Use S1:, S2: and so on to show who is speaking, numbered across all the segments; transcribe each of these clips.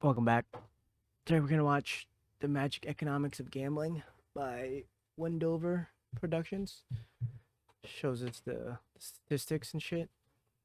S1: Welcome back. Today we're going to watch The Magic Economics of Gambling by Wendover Productions. Shows us the statistics and shit,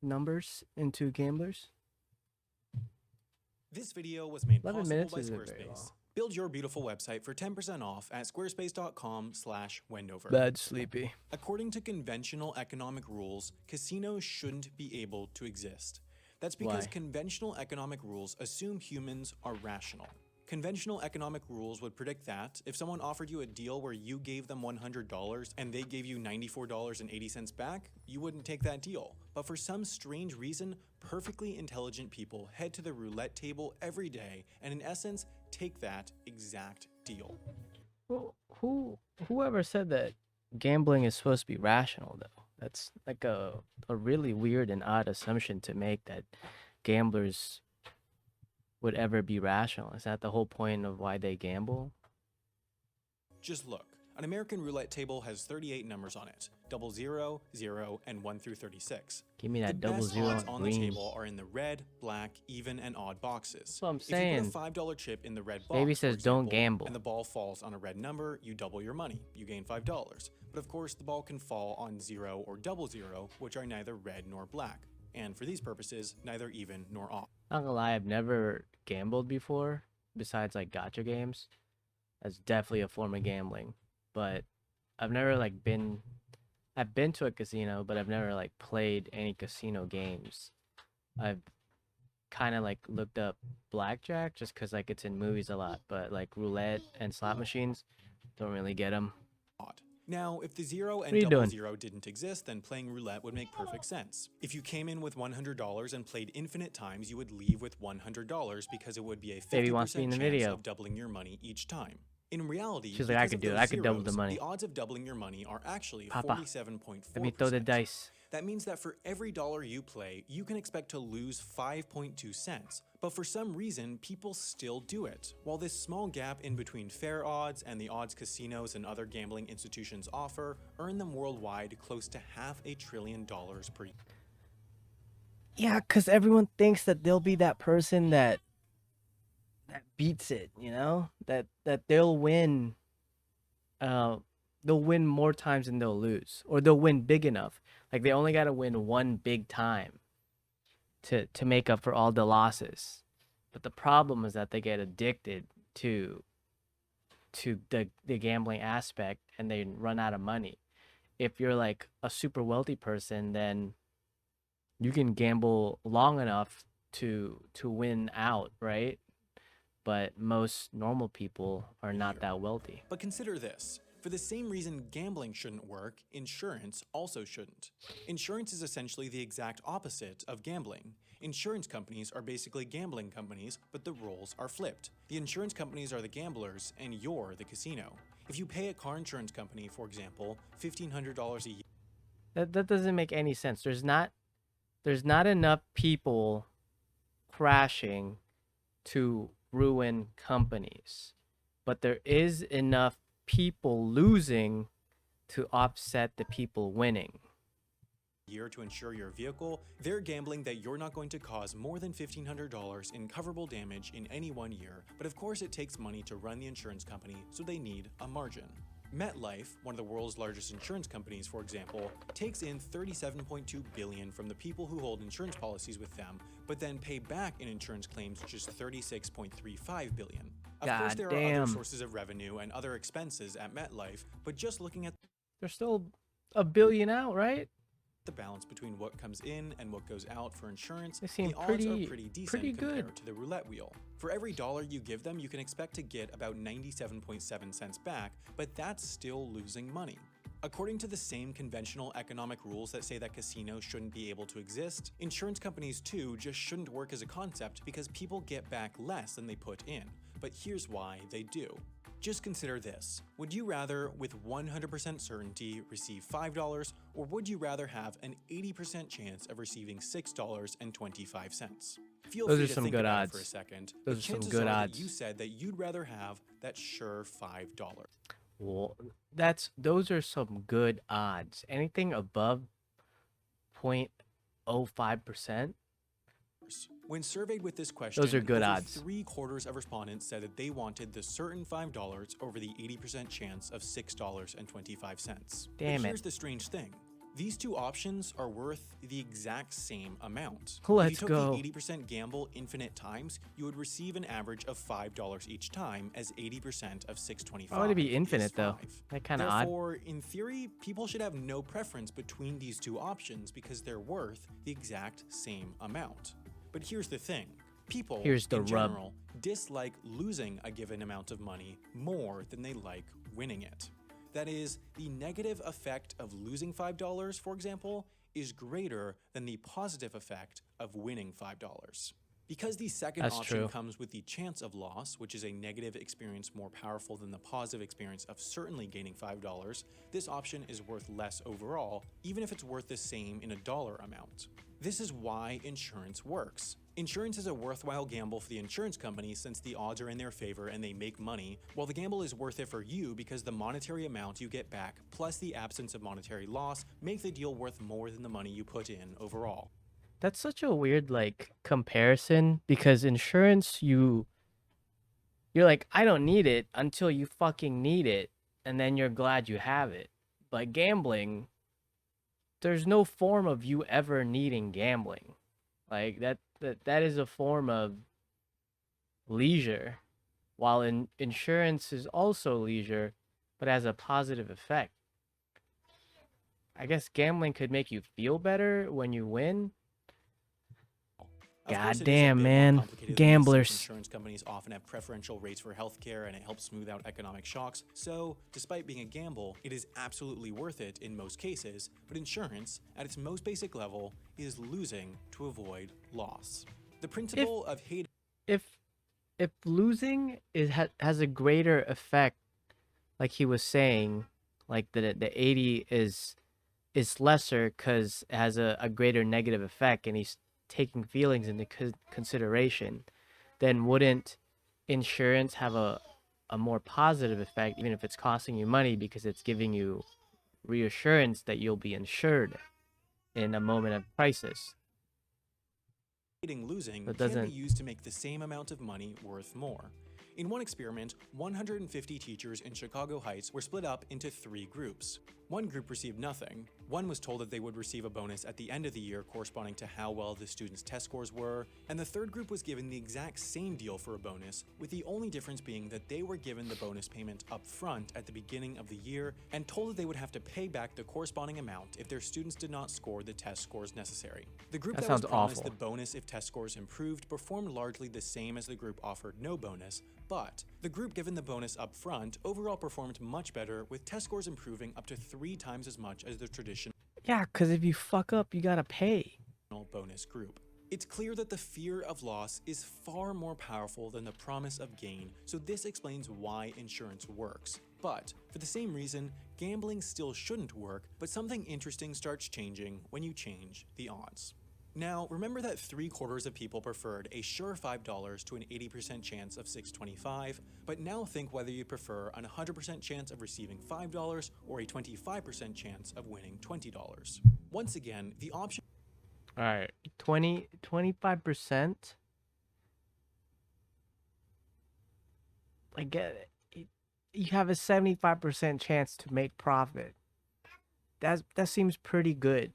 S1: numbers into gamblers.
S2: This video was made
S1: 11
S2: possible
S1: minutes
S2: by
S1: isn't very long.
S2: Squarespace. Build your beautiful website for 10% off at squarespace.com/Wendover.
S1: Bad sleepy.
S2: According to conventional economic rules, casinos shouldn't be able to exist. That's because
S1: Why?
S2: conventional economic rules assume humans are rational. Conventional economic rules would predict that if someone offered you a deal where you gave them $100 and they gave you $94.80 back, you wouldn't take that deal. But for some strange reason, perfectly intelligent people head to the roulette table every day and in essence take that exact deal.
S1: Well, whoever said that gambling is supposed to be rational, though? That's like a really weird and odd assumption to make, that gamblers would ever be rational. Is that the whole point of why they gamble?
S2: Just look. An American roulette table has 38 numbers on it: 00, 0, and 1 through 36.
S1: Give me that
S2: The
S1: double
S2: best
S1: zero
S2: odds
S1: and
S2: on the
S1: green.
S2: table are in the red, black, even, and odd boxes.
S1: That's what I'm
S2: If you
S1: saying.
S2: put a $5 chip in the red box,
S1: Baby
S2: for
S1: says don't
S2: example,
S1: gamble.
S2: and the ball falls on a red number, you double your money. You gain $5. But of course, the ball can fall on 0 or 00, which are neither red nor black. And for these purposes, neither even nor odd.
S1: Not gonna lie, I've never gambled before, besides like gacha games. That's definitely a form of gambling. But I've never I've been to a casino, but I've never like played any casino games. I've kind of like looked up blackjack just because like it's in movies a lot, but like roulette and slot machines, don't really get them.
S2: Now, if the 0
S1: What
S2: and
S1: are you doing?
S2: 00 didn't exist, then playing roulette would make perfect sense. If you came in with $100 and played infinite times, you would leave with $100 because it would be a 50%
S1: Baby wants to be in the
S2: chance
S1: video.
S2: of doubling your money each time. In reality,
S1: She's like, I
S2: because
S1: could
S2: of
S1: do it.
S2: those
S1: I could double the
S2: zeros,
S1: money.
S2: the odds of doubling your money are actually
S1: Papa,
S2: 47.4%.
S1: let me throw the dice.
S2: That means that for every dollar you play, you can expect to lose 5.2 cents. But for some reason, people still do it. While this small gap in between fair odds and the odds casinos and other gambling institutions offer earn them worldwide close to $500 billion per year.
S1: Yeah, because everyone thinks that they'll be that person that beats it, that they'll win. They'll win more times than they'll lose, or they'll win big enough. Like they only got to win one big time to make up for all the losses. But the problem is that they get addicted to the gambling aspect and they run out of money. If you're like a super wealthy person, then you can gamble long enough to win out, right? But most normal people are not that wealthy.
S2: But consider this. For the same reason gambling shouldn't work, insurance also shouldn't. Insurance is essentially the exact opposite of gambling. Insurance companies are basically gambling companies, but the roles are flipped. The insurance companies are the gamblers, and you're the casino. If you pay a car insurance company, for example, $1,500 a year.
S1: That doesn't make any sense. There's not enough people crashing to ruin companies, but there is enough people losing to offset the people winning.
S2: Year to insure your vehicle, they're gambling that you're not going to cause more than $1,500 in coverable damage in any 1 year, but of course it takes money to run the insurance company, so they need a margin. MetLife, one of the world's largest insurance companies, for example, takes in $37.2 billion from the people who hold insurance policies with them, but then pay back in insurance claims just $36.35 billion. Of course, there are other sources of revenue and other expenses at MetLife, but just looking at
S1: there's still $1 billion out, right?
S2: The balance between what comes in and what goes out for insurance,
S1: They seem
S2: the odds are
S1: pretty
S2: decent
S1: good.
S2: compared to the roulette wheel. For every dollar you give them, you can expect to get about 97.7 cents back, but that's still losing money. According to the same conventional economic rules that say that casinos shouldn't be able to exist, insurance companies too just shouldn't work as a concept because people get back less than they put in. But here's why they do. Just consider this. Would you rather, with 100% certainty, receive $5, or would you rather have an 80% chance of receiving $6.25? Feel free to think about it for a second.
S1: Those are some good odds.
S2: You said that you'd rather have that sure $5.
S1: Well, those are some good odds. Anything above 0.05%,
S2: When surveyed with this
S1: Those are
S2: question,
S1: good
S2: over
S1: odds.
S2: 3/4 of respondents said that they wanted the certain $5 over the 80% chance of $6.25. But
S1: Damn it.
S2: here's the strange thing. These two options are worth the exact same amount. If you
S1: Let's
S2: took the
S1: go.
S2: 80% gamble infinite times, you would receive an average of $5 each time, as 80% of
S1: Why would it
S2: 625
S1: be
S2: is
S1: infinite, though?
S2: 5.
S1: That kind of odd.
S2: Therefore, in theory, people should have no preference between these two options because they're worth the exact same amount. But here's the thing. People,
S1: Here's the
S2: in
S1: rub.
S2: general, dislike losing a given amount of money more than they like winning it. That is, the negative effect of losing $5, for example, is greater than the positive effect of winning $5. Because the second
S1: That's
S2: option
S1: true.
S2: comes with the chance of loss, which is a negative experience more powerful than the positive experience of certainly gaining $5, this option is worth less overall, even if it's worth the same in a dollar amount. This is why insurance works. Insurance is a worthwhile gamble for the insurance company since the odds are in their favor and they make money, while the gamble is worth it for you because the monetary amount you get back plus the absence of monetary loss make the deal worth more than the money you put in overall.
S1: That's such a weird like comparison because insurance you're like, I don't need it until you fucking need it, and then you're glad you have it. But gambling, there's no form of you ever needing gambling. Like that is a form of leisure, while insurance is also leisure, but has a positive effect. I guess gambling could make you feel better when you win.
S2: Of course,
S1: God
S2: it is a
S1: damn,
S2: bit more
S1: man.
S2: complicated than this, since
S1: Gamblers.
S2: insurance companies often have preferential rates for healthcare and it helps smooth out economic shocks. So, despite being a gamble, it is absolutely worth it in most cases, but insurance, at its most basic level, is losing to avoid loss. The principle of hate
S1: If if losing has a greater effect, like he was saying, like the 80 is lesser because it has a greater negative effect, and he's taking feelings into consideration, then wouldn't insurance have a more positive effect, even if it's costing you money, because it's giving you reassurance that you'll be insured in a moment of crisis?
S2: losing
S1: That
S2: can be
S1: doesn't.
S2: used to make the same amount of money worth more. In one experiment, 150 teachers in Chicago Heights were split up into 3 groups. One group received nothing. One was told that they would receive a bonus at the end of the year corresponding to how well the students' test scores were, and the third group was given the exact same deal for a bonus, with the only difference being that they were given the bonus payment up front at the beginning of the year and told that they would have to pay back the corresponding amount if their students did not score the test scores necessary. The group
S1: That
S2: that was
S1: sounds
S2: promised
S1: awful.
S2: the bonus if test scores improved performed largely the same as the group offered no bonus, but the group given the bonus up front overall performed much better, with test scores improving up to 3 times as much as the traditional
S1: Yeah, because if you fuck up, you gotta pay.
S2: bonus group. It's clear that the fear of loss is far more powerful than the promise of gain, so this explains why insurance works. But, for the same reason, gambling still shouldn't work, but something interesting starts changing when you change the odds. Now, remember that 3/4 of people preferred a sure $5 to an 80% chance of $6.25, but now think whether you prefer an 100% chance of receiving $5 or a 25% chance of winning $20. Once again, the option
S1: All right, 25%. I get it. You have a 75% chance to make profit. That seems pretty good.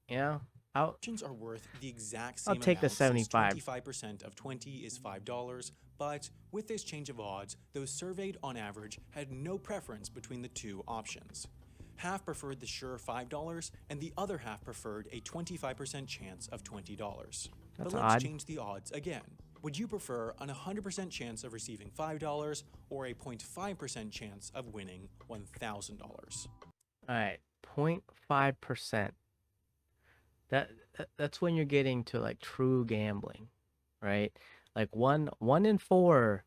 S1: You know, I'll
S2: options are worth the exact
S1: I'll
S2: same
S1: take the
S2: amount since
S1: 75.
S2: 25% of 20 is $5, but with this change of odds, those surveyed on average had no preference between the two options. Half preferred the sure $5, and the other half preferred a 25% chance of $20.
S1: That's
S2: But let's
S1: odd.
S2: change the odds again. Would you prefer an 100% chance of receiving $5 or a 0.5% chance of winning $1,000?
S1: All right, 0.5%. That's when you're getting to like true gambling, right? Like one in four.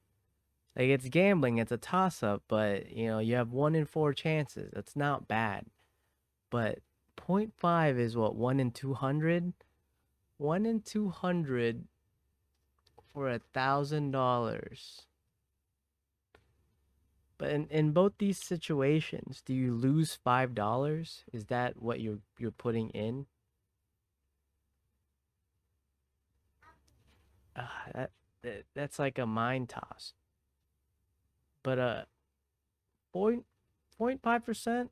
S1: Like it's gambling, it's a toss up, but you have 1 in 4 chances. That's not bad. But 0.5 is what, 1 in 200? 1 in 200 for $1,000. But in both these situations, do you lose $5? Is that what you're putting in? that's like a mind toss. But point 5%.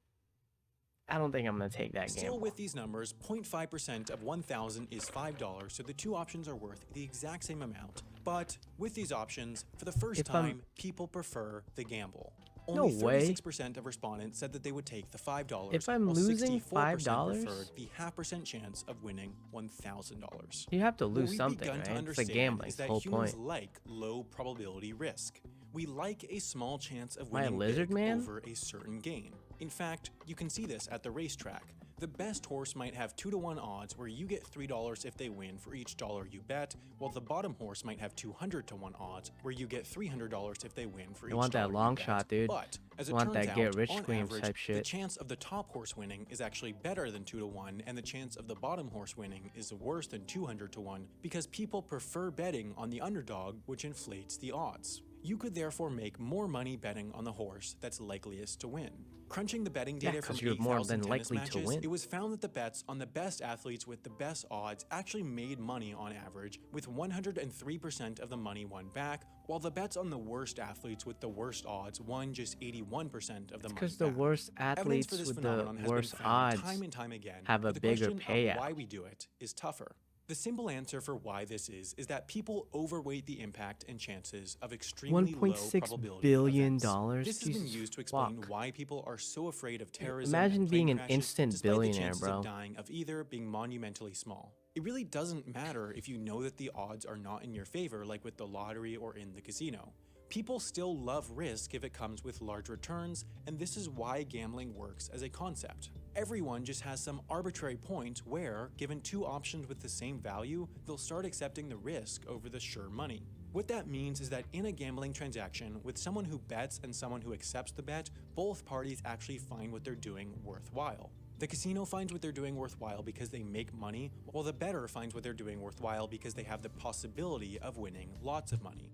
S1: I don't think I'm gonna take that
S2: Still
S1: gamble.
S2: with these numbers, 0.5% of 1,000 is $5, so the two options are worth the exact same amount. But with these options, for the first
S1: If I'm
S2: time, people prefer the gamble.
S1: no
S2: Only
S1: way.
S2: 36% of respondents said that they would take the $5,
S1: If I'm
S2: while
S1: losing
S2: 64% preferred
S1: $5,
S2: the 0.5% chance of winning $1,000.
S1: you have to
S2: What
S1: lose
S2: we've
S1: something,
S2: begun to
S1: right? It's like
S2: understand
S1: gambling.
S2: is
S1: It's the
S2: that
S1: whole
S2: humans
S1: point.
S2: like low probability risk. We like a small chance of
S1: Am I a
S2: winning
S1: lizard
S2: big
S1: man?
S2: over a certain gain. In fact, you can see this at the racetrack. The best horse might have 2-to-1 odds where you get $3 if they win for each dollar you bet, while the bottom horse might have 200-to-1 odds where you get $300 if they win for
S1: I
S2: each
S1: want that
S2: dollar you
S1: long
S2: bet.
S1: shot, dude.
S2: But, as
S1: I
S2: it
S1: want
S2: turns
S1: that get
S2: out,
S1: rich
S2: on
S1: schemes
S2: average,
S1: type
S2: the
S1: shit.
S2: chance of the top horse winning is actually better than 2-to-1, and the chance of the bottom horse winning is worse than 200-to-1 because people prefer betting on the underdog, which inflates the odds. You could therefore make more money betting on the horse that's likeliest to win. Crunching the betting
S1: Yeah,
S2: data from
S1: because you're more
S2: 8,000
S1: than
S2: tennis
S1: likely to
S2: matches,
S1: win.
S2: it was found that the bets on the best athletes with the best odds actually made money on average, with 103% of the money won back, while the bets on the worst athletes with the worst odds won just 81% of the
S1: It's
S2: money
S1: because the
S2: back.
S1: worst
S2: Evidence for
S1: athletes
S2: this
S1: with the
S2: phenomenon has been
S1: worst
S2: found time
S1: odds
S2: and time again,
S1: have a
S2: but the
S1: bigger
S2: question of
S1: payout.
S2: why we do it is tougher. The simple answer for why this is that people overweight the impact and chances of extremely low
S1: $1.6
S2: probability
S1: billion?
S2: events. This has been
S1: Jesus
S2: used to explain
S1: fuck.
S2: why people are so afraid of terrorism
S1: Imagine
S2: and plane
S1: being an
S2: crashes,
S1: instant
S2: despite the
S1: billionaire,
S2: chances of
S1: bro.
S2: dying of either being monumentally small. It really doesn't matter if you know that the odds are not in your favor, like with the lottery or in the casino. People still love risk if it comes with large returns, and this is why gambling works as a concept. Everyone just has some arbitrary point where, given two options with the same value, they'll start accepting the risk over the sure money. What that means is that in a gambling transaction, with someone who bets and someone who accepts the bet, both parties actually find what they're doing worthwhile. The casino finds what they're doing worthwhile because they make money, while the bettor finds what they're doing worthwhile because they have the possibility of winning lots of money.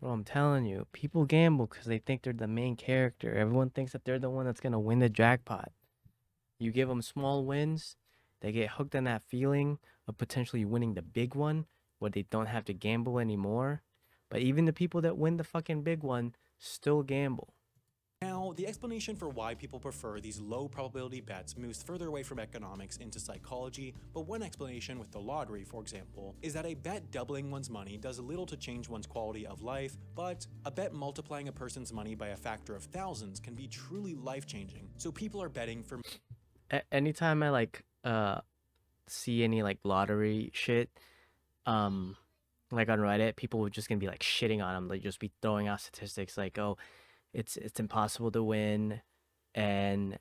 S1: Bro, I'm telling you, people gamble because they think they're the main character. Everyone thinks that they're the one that's gonna win the jackpot. You give them small wins, they get hooked on that feeling of potentially winning the big one, where they don't have to gamble anymore. But even the people that win the fucking big one still gamble.
S2: Now, the explanation for why people prefer these low probability bets moves further away from economics into psychology, but one explanation with the lottery, for example, is that a bet doubling one's money does little to change one's quality of life, but a bet multiplying a person's money by a factor of thousands can be truly life-changing, so people are betting for
S1: Anytime I see any like lottery shit, um like on Reddit, people were just gonna be like shitting on them. Like just be throwing out statistics like, oh, it's impossible to win, and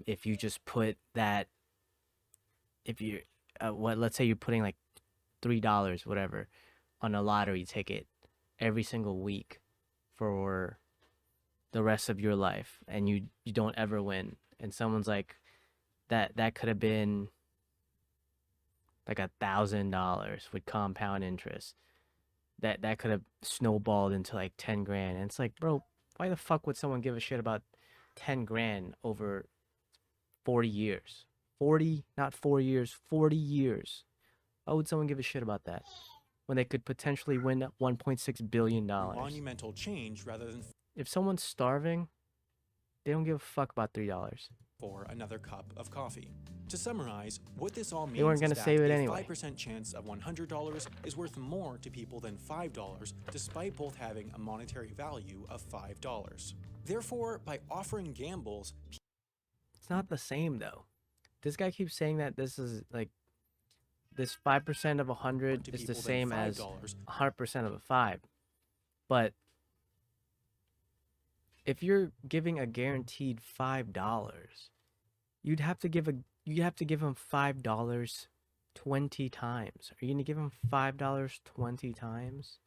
S1: if you just put that, if you what let's say you're putting like $3 whatever on a lottery ticket every single week for the rest of your life, and you don't ever win, and someone's like that could have been like $1,000 with compound interest, that could have snowballed into like 10 grand. And it's like, bro, why the fuck would someone give a shit about 10 grand over 40 years? 40, not 4 years, 40 years. Why would someone give a shit about that when they could potentially win $1.6 billion?
S2: monumental change rather than
S1: If someone's starving, they don't give a fuck about $3.
S2: for another cup of coffee. To summarize, what this all
S1: They weren't
S2: means is
S1: gonna
S2: that
S1: save it
S2: a
S1: anyway.
S2: 5% chance of $100 is worth more to people than $5, despite both having a monetary value of $5. Therefore, by offering gambles,
S1: It's not the same though. This guy keeps saying that this is like this 5% of 100
S2: to
S1: is the
S2: people than
S1: same as
S2: $5,
S1: 100% of a 5. But if you're giving a guaranteed $5, you'd have to give him $5 20 times. Are you gonna give him $5 20 times?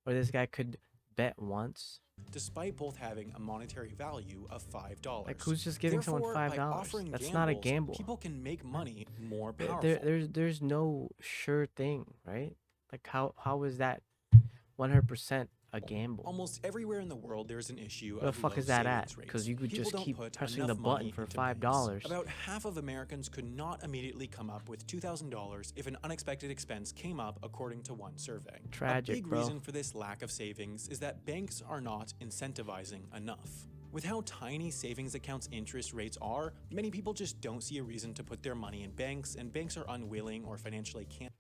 S1: Or this guy could bet once?
S2: despite both having a monetary value of $5.
S1: Like who's just giving someone
S2: Therefore, by
S1: $5?
S2: offering
S1: That's
S2: gambles,
S1: not a gamble.
S2: people can make money more
S1: There,
S2: powerful.
S1: there's no sure thing, right? Like how is that 100% a gamble?
S2: Almost everywhere in the world, there's an issue
S1: Where the
S2: of
S1: fuck
S2: low
S1: is that at?
S2: savings
S1: Because
S2: rates.
S1: you could
S2: People
S1: just
S2: don't
S1: keep
S2: put
S1: pressing the
S2: enough
S1: button
S2: money
S1: for
S2: into
S1: $5.
S2: banks. About half of Americans could not immediately come up with $2,000 if an unexpected expense came up, according to one survey. A
S1: Tragic,
S2: big
S1: bro.
S2: reason for this lack of savings is that banks are not incentivizing enough. With how tiny savings accounts' interest rates are, many people just don't see a reason to put their money in banks, and banks are unwilling or financially can't.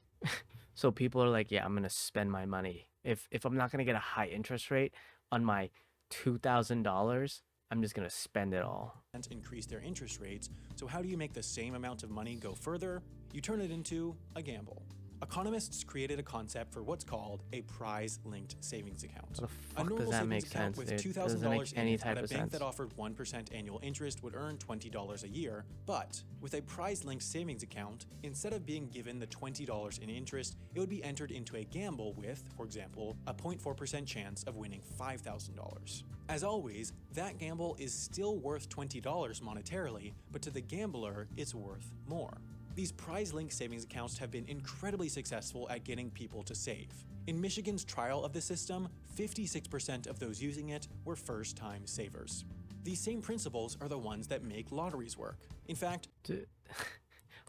S1: So people are like, yeah, I'm gonna spend my money. If I'm not gonna get a high interest rate on my $2,000, I'm just gonna spend it all.
S2: Increase their interest rates, so how do you make the same amount of money go further? You turn it into a gamble. Economists created a concept for what's called a prize-linked savings account.
S1: How the
S2: A
S1: fuck
S2: normal
S1: does that
S2: savings
S1: make
S2: account
S1: sense,
S2: with
S1: dude? Doesn't make
S2: $2,000 in
S1: any
S2: it at
S1: type
S2: a
S1: of
S2: bank
S1: sense.
S2: that offered 1% annual interest would earn $20 a year, but with a prize-linked savings account, instead of being given the $20 in interest, it would be entered into a gamble with, for example, a 0.4% chance of winning $5,000. As always, that gamble is still worth $20 monetarily, but to the gambler, it's worth more. These prize-linked savings accounts have been incredibly successful at getting people to save. In Michigan's trial of the system, 56% of those using it were first-time savers. These same principles are the ones that make lotteries work. In fact,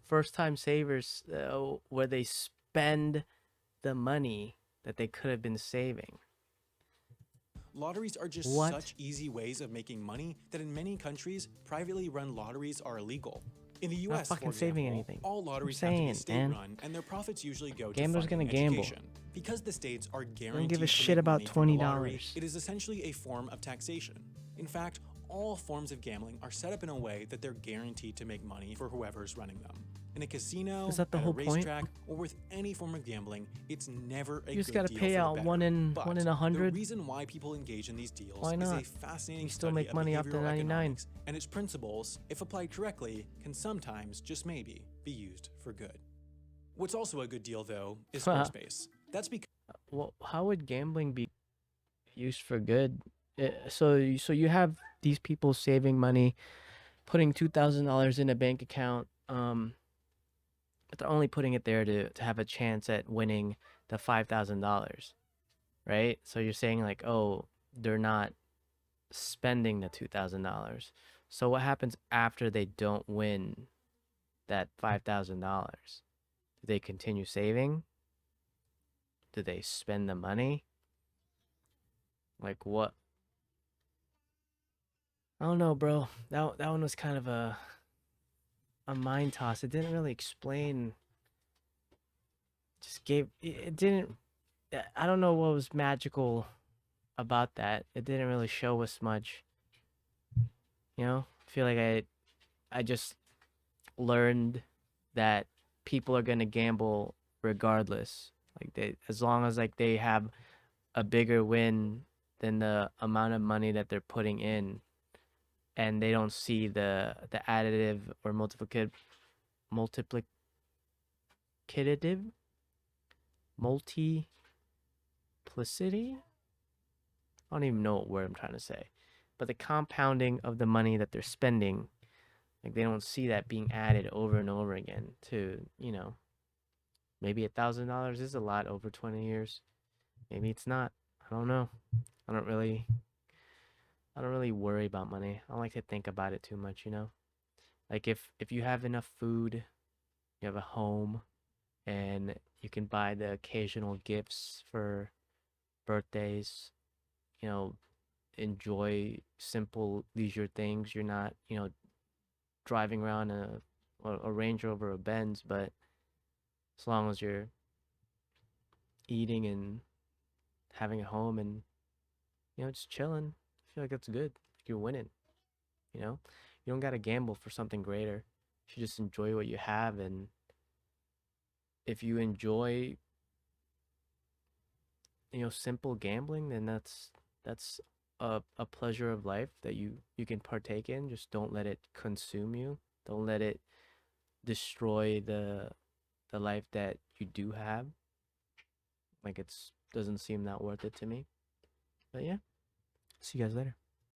S1: First time savers, where they spend the money that they could have been saving.
S2: lotteries are just
S1: What?
S2: such easy ways of making money that in many countries, privately run lotteries are illegal. In the
S1: Not
S2: US,
S1: fucking
S2: for
S1: saving
S2: example,
S1: anything.
S2: all lotteries
S1: I'm
S2: have to be
S1: saying,
S2: state-run, and their profits usually go
S1: Gamblers
S2: to funding
S1: gonna gamble.
S2: education. Because the states are
S1: Don't
S2: guaranteed
S1: give a
S2: to
S1: shit
S2: make
S1: about
S2: money from the lottery,
S1: $20.
S2: it is essentially a form of taxation. In fact, all forms of gambling are set up in a way that they're guaranteed to make money for whoever's running them. In a casino,
S1: Is that the
S2: at a
S1: whole point?
S2: racetrack, or with any form of gambling, it's never a
S1: You just
S2: good
S1: gotta
S2: deal
S1: pay
S2: for the
S1: out
S2: bettor.
S1: one in
S2: But
S1: 100.
S2: the reason why people engage in these deals
S1: Why
S2: is
S1: not?
S2: a fascinating
S1: You still
S2: study
S1: make
S2: of
S1: money off the
S2: behavioral
S1: 99.
S2: economics, and its principles, if applied correctly, can sometimes, just maybe, be used for good. What's also a good deal, though, is Squarespace. That's because
S1: Well, how would gambling be used for good? So you have these people saving money, putting $2,000 in a bank account, but they're only putting it there to have a chance at winning the $5,000, right? So you're saying like, oh, they're not spending the $2,000. So what happens after they don't win that $5,000? Do they continue saving? Do they spend the money? Like what? I don't know, bro. That one was kind of a mind toss. It didn't really explain. Just gave it didn't. I don't know what was magical about that. It didn't really show us much. You know, I feel like I just learned that people are gonna gamble regardless. Like as long as like they have a bigger win than the amount of money that they're putting in, and they don't see the additive or multiplicative multiplicity. I don't even know what word I'm trying to say, but the compounding of the money that they're spending, like they don't see that being added over and over again to, maybe $1,000 is a lot over 20 years. Maybe it's not. I don't know. I don't really worry about money. I don't like to think about it too much, Like if you have enough food, you have a home, and you can buy the occasional gifts for birthdays, you know, enjoy simple leisure things. You're not, driving around a Range Rover or Benz, but as long as you're eating and having a home and, just chilling, I feel like that's good. You're winning, you know? You don't gotta gamble for something greater. You should just enjoy what you have, and if you enjoy, simple gambling, then that's a pleasure of life that you can partake in. Just don't let it consume you. Don't let it destroy the life that you do have. Like it's doesn't seem that worth it to me. But yeah, see you guys later.